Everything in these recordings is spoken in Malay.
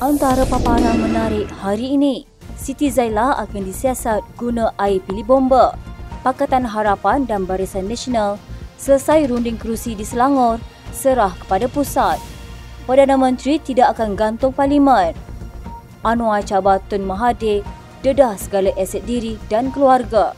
Antara paparan menarik hari ini, Siti Zailah akan disiasat guna air pilih bomba. Pakatan Harapan dan Barisan Nasional selesai runding kerusi di Selangor, serah kepada pusat. Perdana Menteri tidak akan gantung Parlimen. Anwar cabar Tun Mahathir dedah segala aset diri dan keluarga.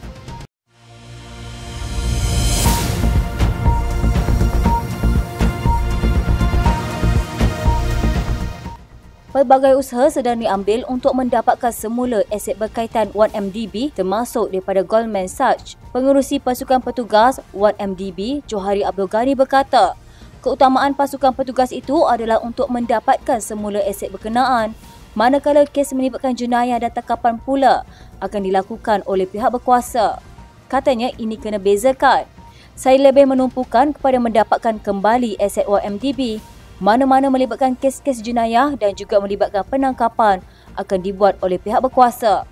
Pelbagai usaha sedang diambil untuk mendapatkan semula aset berkaitan 1MDB termasuk daripada Goldman Sachs. Pengerusi pasukan petugas 1MDB, Johari Abdul Ghani berkata, keutamaan pasukan petugas itu adalah untuk mendapatkan semula aset berkenaan, manakala kes melibatkan jenayah dan tangkapan pula akan dilakukan oleh pihak berkuasa. Katanya ini kena bezakan. Saya lebih menumpukan kepada mendapatkan kembali aset 1MDB. Mana-mana melibatkan kes-kes jenayah dan juga melibatkan penangkapan akan dibuat oleh pihak berkuasa.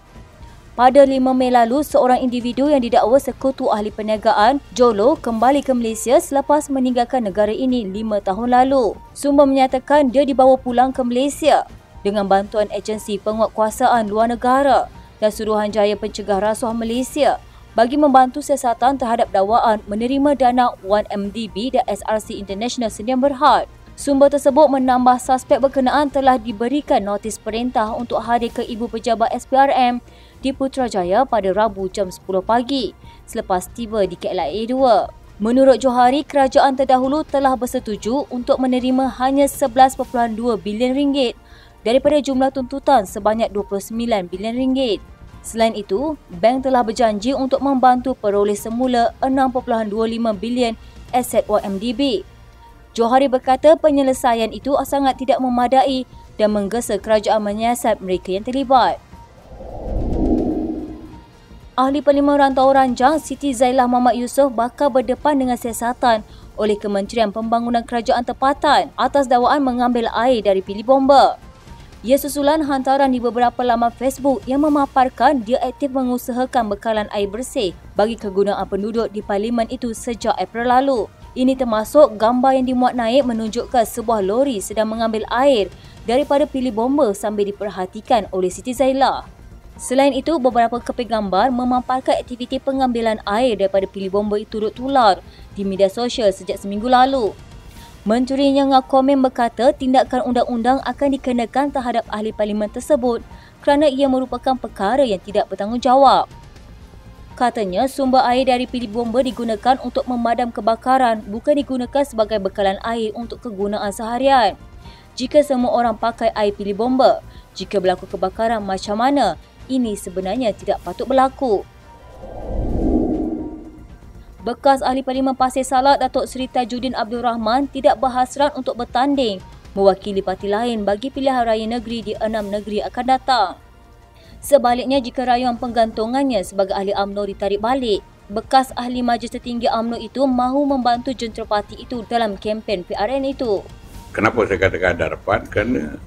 Pada 5 Mei lalu, seorang individu yang didakwa sekutu ahli perniagaan, Jolo, kembali ke Malaysia selepas meninggalkan negara ini 5 tahun lalu. Sumber menyatakan dia dibawa pulang ke Malaysia dengan bantuan agensi penguatkuasaan luar negara dan Suruhanjaya Pencegah Rasuah Malaysia bagi membantu siasatan terhadap dakwaan menerima dana 1MDB dan SRC International Sdn Bhd. Sumber tersebut menambah suspek berkenaan telah diberikan notis perintah untuk hadir ke Ibu Pejabat SPRM di Putrajaya pada Rabu jam 10 pagi selepas tiba di KLIA 2. Menurut Johari, kerajaan terdahulu telah bersetuju untuk menerima hanya 11.2 bilion ringgit daripada jumlah tuntutan sebanyak 29 bilion ringgit. Selain itu, bank telah berjanji untuk membantu peroleh semula 6.25 bilion aset 1MDB. Johari berkata penyelesaian itu sangat tidak memadai dan menggesa kerajaan menyiasat mereka yang terlibat. Ahli Parlimen Rantau Ranjang Siti Zailah Muhammad Yusof bakal berdepan dengan siasatan oleh Kementerian Pembangunan Kerajaan Tempatan atas dakwaan mengambil air dari pilih bomba. Ia susulan hantaran di beberapa laman Facebook yang memaparkan dia aktif mengusahakan bekalan air bersih bagi kegunaan penduduk di Parlimen itu sejak April lalu. Ini termasuk gambar yang dimuat naik menunjukkan sebuah lori sedang mengambil air daripada pilih bomba sambil diperhatikan oleh Siti Zailah. Selain itu, beberapa keping gambar memaparkan aktiviti pengambilan air daripada pilih bomba itu turut tular di media sosial sejak seminggu lalu. Menteri Yang Komen berkata tindakan undang-undang akan dikenakan terhadap ahli parlimen tersebut kerana ia merupakan perkara yang tidak bertanggungjawab. Katanya sumber air dari pilih bomba digunakan untuk memadam kebakaran, bukan digunakan sebagai bekalan air untuk kegunaan seharian. Jika semua orang pakai air pilih bomba, jika berlaku kebakaran macam mana? Ini sebenarnya tidak patut berlaku. Bekas Ahli Parlimen Pasir Salak Datuk Seri Tajuddin Abdul Rahman tidak berhasrat untuk bertanding mewakili parti lain bagi pilihan raya negeri di 6 negeri akan datang. Sebaliknya, jika rayuan penggantungannya sebagai ahli UMNO ditarik balik, bekas ahli Majlis Tertinggi UMNO itu mahu membantu jentera parti itu dalam kempen PRN itu. Kenapa saya katakan ada harapan? Kerana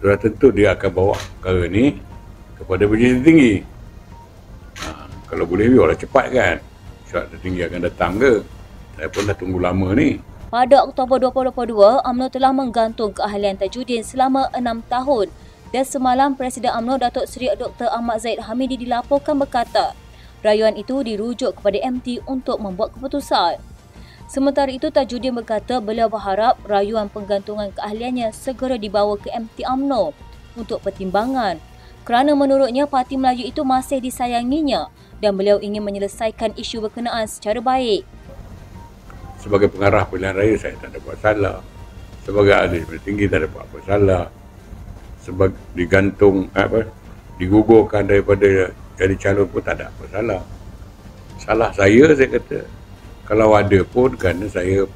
sudah tentu dia akan bawa perkara ini kepada Majlis Tertinggi. Kalau boleh biarlah cepat kan. Syarat tertinggi akan datang ke? Saya pun dah tunggu lama ni. Pada Oktober 2022, UMNO telah menggantung keahlian Tajuddin selama 6 tahun. Dan semalam Presiden UMNO Datuk Seri Dr. Ahmad Zahid Hamidi dilaporkan berkata, rayuan itu dirujuk kepada MT untuk membuat keputusan. Sementara itu, Tajuddin berkata beliau berharap rayuan penggantungan keahliannya segera dibawa ke MT UMNO untuk pertimbangan kerana menurutnya Parti Melayu itu masih disayanginya dan beliau ingin menyelesaikan isu berkenaan secara baik. Sebagai pengarah pilihan raya saya tak ada buat salah. Sebagai ahli tertinggi tak ada buat apa salah. Sebagai digantung digugurkan daripada jadi calon pun tak ada apa salah. Salah saya kata. Kalau ada pun kerana saya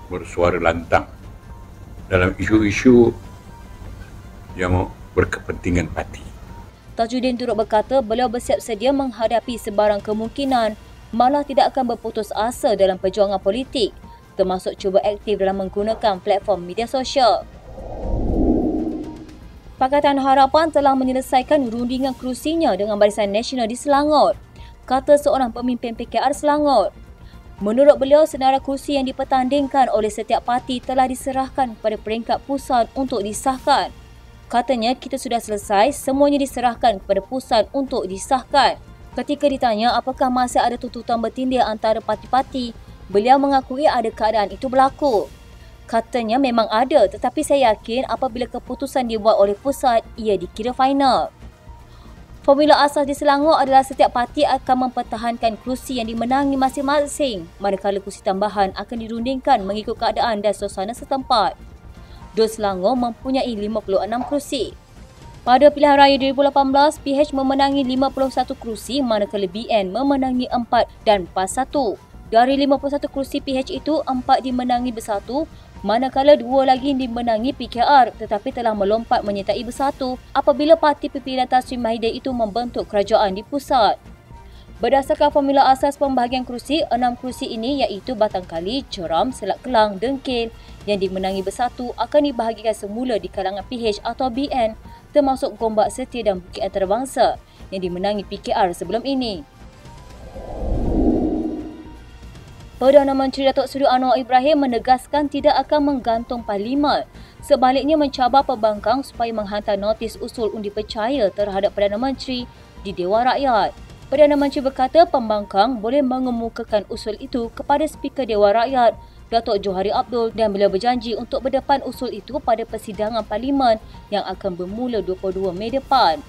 bersuara lantang dalam isu-isu yang berkepentingan parti. Tajuddin turut berkata beliau bersiap sedia menghadapi sebarang kemungkinan, malah tidak akan berputus asa dalam perjuangan politik, termasuk cuba aktif dalam menggunakan platform media sosial. Pakatan Harapan telah menyelesaikan rundingan kerusinya dengan Barisan Nasional di Selangor, kata seorang pemimpin PKR Selangor. Menurut beliau, senarai kerusi yang dipertandingkan oleh setiap parti telah diserahkan kepada peringkat pusat untuk disahkan. Katanya kita sudah selesai, semuanya diserahkan kepada pusat untuk disahkan. Ketika ditanya apakah masih ada tuntutan bertindih antara parti-parti, beliau mengakui ada keadaan itu berlaku. Katanya memang ada, tetapi saya yakin apabila keputusan dibuat oleh pusat, ia dikira final. Formula asas di Selangor adalah setiap parti akan mempertahankan kerusi yang dimenangi masing-masing, manakala kerusi tambahan akan dirundingkan mengikut keadaan dan suasana setempat. DUS Selangor mempunyai 56 kerusi. Pada pilihan raya 2018, PH memenangi 51 kerusi manakala BN memenangi 4 dan PAS 1. Dari 51 kerusi PH itu, 4 dimenangi Bersatu, manakala 2 lagi dimenangi PKR tetapi telah melompat menyertai Bersatu apabila parti pimpinan Tan Sri Mahidir itu membentuk kerajaan di pusat. Berdasarkan formula asas pembahagian kerusi, 6 kerusi ini iaitu Batangkali, Ceram, Selat Kelang, Dengkil yang dimenangi Bersatu akan dibahagikan semula di kalangan PH atau BN, termasuk Gombak Setia dan Bukit Antarabangsa yang dimenangi PKR sebelum ini. Perdana Menteri Datuk Seri Anwar Ibrahim menegaskan tidak akan menggantung Parlimen. Sebaliknya mencabar pembangkang supaya menghantar notis usul undi percaya terhadap Perdana Menteri di Dewan Rakyat. Perdana Menteri berkata pembangkang boleh mengemukakan usul itu kepada Speaker Dewan Rakyat, Datuk Johari Abdul, dan beliau berjanji untuk berdepan usul itu pada persidangan Parlimen yang akan bermula 22 Mei depan.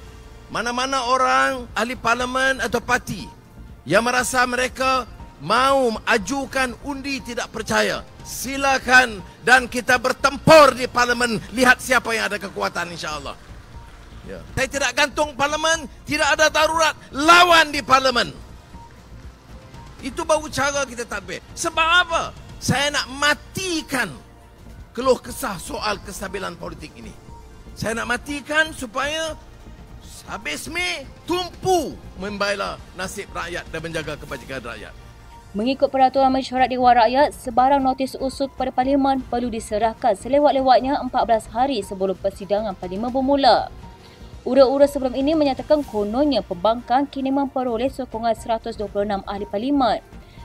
Mana-mana orang, ahli parlimen atau parti yang merasa mereka mahu ajukan undi tidak percaya, silakan dan kita bertempur di parlimen, lihat siapa yang ada kekuatan insya-Allah. Ya. Saya tidak gantung parlimen, tidak ada darurat, lawan di parlimen. Itu baru cara kita tadbir. Sebab apa? Saya nak matikan keluh kesah soal kestabilan politik ini. Saya nak matikan supaya habis Mei tumpu membela nasib rakyat dan menjaga kebajikan rakyat. Mengikut peraturan mesyuarat Dewan Rakyat, sebarang notis usul kepada Parlimen perlu diserahkan selewat-lewatnya 14 hari sebelum persidangan Parlimen bermula. Ura-ura sebelum ini menyatakan kononnya pembangkang kini memperoleh sokongan 126 ahli Parlimen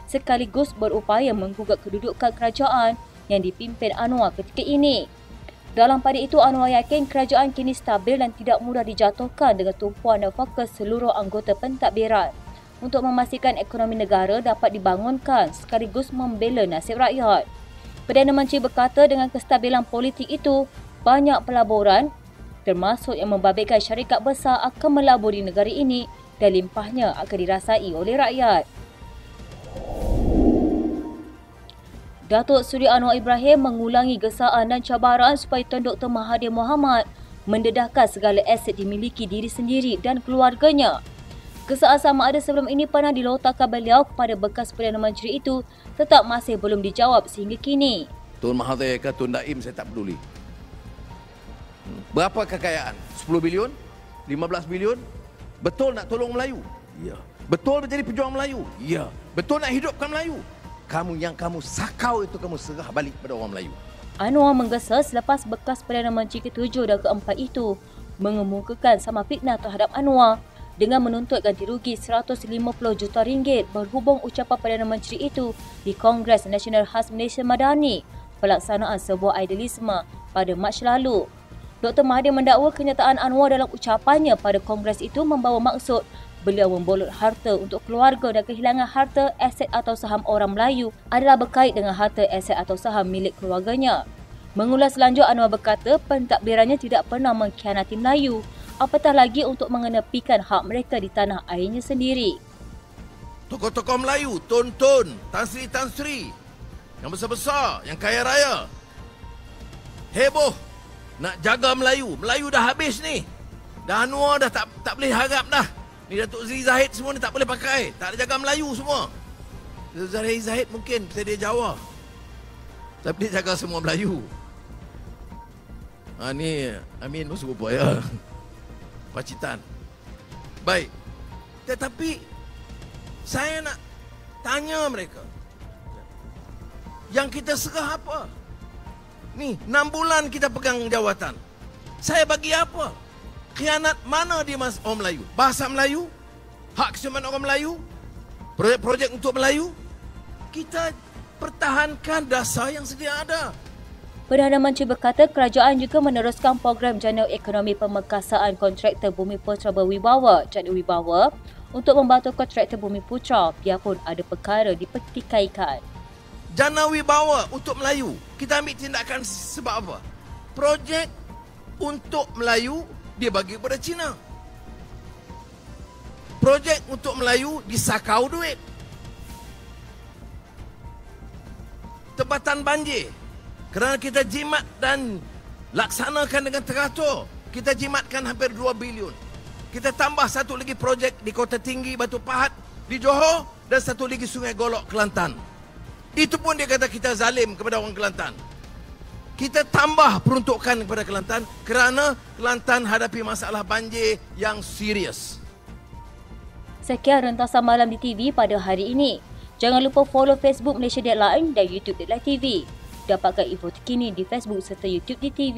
sekaligus berupaya menggugat kedudukan kerajaan yang dipimpin Anwar ketika ini. Dalam pada itu, Anwar yakin kerajaan kini stabil dan tidak mudah dijatuhkan dengan tumpuan dan fokus seluruh anggota pentadbiran untuk memastikan ekonomi negara dapat dibangunkan sekaligus membela nasib rakyat. Perdana Menteri berkata dengan kestabilan politik itu, banyak pelaburan termasuk yang membabitkan syarikat besar akan melabur di negara ini dan limpahnya akan dirasai oleh rakyat. Datuk Seri Anwar Ibrahim mengulangi gesaan dan cabaran supaya Tun Dr. Mahathir Mohamad mendedahkan segala aset dimiliki diri sendiri dan keluarganya. Gesaan sama ada sebelum ini pernah dilontarkan beliau kepada bekas Perdana Menteri itu tetap masih belum dijawab sehingga kini. Tun Mahathir ke Tun Daim saya tak peduli. Berapa kekayaan? 10 bilion? 15 bilion? Betul nak tolong Melayu? Ya. Betul menjadi pejuang Melayu? Ya. Betul nak hidupkan Melayu? Yang kamu sakau itu kamu serah balik pada orang Melayu. Anwar menggesa selepas bekas Perdana Menteri ke-7 dan ke-4 itu mengemukakan sama fitnah terhadap Anwar dengan menuntut ganti rugi 150 juta ringgit berhubung ucapan Perdana Menteri itu di Kongres Nasional Khas Malaysia Madani, pelaksanaan sebuah idealisme pada Mac lalu. Dr. Mahathir mendakwa kenyataan Anwar dalam ucapannya pada Kongres itu membawa maksud beliau membolot harta untuk keluarga dan kehilangan harta, aset atau saham orang Melayu adalah berkait dengan harta, aset atau saham milik keluarganya. Mengulas lanjut, Anwar berkata pentadbirannya tidak pernah mengkhianati Melayu, apatah lagi untuk mengenepikan hak mereka di tanah airnya sendiri. Tokoh-tokoh Melayu, Tun Tun, Tan Sri, yang besar-besar, yang kaya raya, heboh nak jaga Melayu. Melayu dah habis ni. Dah Anwar dah tak boleh harap dah. Ni Datuk Zahid Zahid semua ni tak boleh pakai. Tak ada jaga Melayu semua. Datuk Zahid Zahid mungkin dia Jawa. Tapi dia jaga semua Melayu. Ni Amin pun serupa ya. Pacitan. Baik. Tetapi saya nak tanya mereka. Yang kita serah apa? Ni 6 bulan kita pegang jawatan. Saya bagi apa? Khianat mana di mas orang Melayu? Bahasa Melayu? Hak keseimbangan orang Melayu? Projek-projek untuk Melayu? Kita pertahankan dasar yang sedia ada. Perdana Menteri berkata kerajaan juga meneruskan program Jana Ekonomi Pemekasaan Kontraktor Bumi Putra Berwibawa Jana Wibawa untuk membantu kontraktor Bumi Putra biarpun ada perkara dipertikaikan. Jana Wibawa untuk Melayu. Kita ambil tindakan sebab apa? Projek untuk Melayu dia bagi kepada Cina. Projek untuk Melayu disakau duit. Tempatan banjir. Kerana kita jimat dan laksanakan dengan teratur, kita jimatkan hampir 2 bilion. Kita tambah satu lagi projek di Kota Tinggi, Batu Pahat, di Johor dan satu lagi Sungai Golok, Kelantan. Itu pun dia kata kita zalim kepada orang Kelantan. Kita tambah peruntukan kepada Kelantan kerana Kelantan hadapi masalah banjir yang serius. Sekian rentasan malam di TV pada hari ini. Jangan lupa follow Facebook Malaysia Deadline dan YouTube Deadline TV. Dapatkan info terkini di Facebook serta YouTube di TV.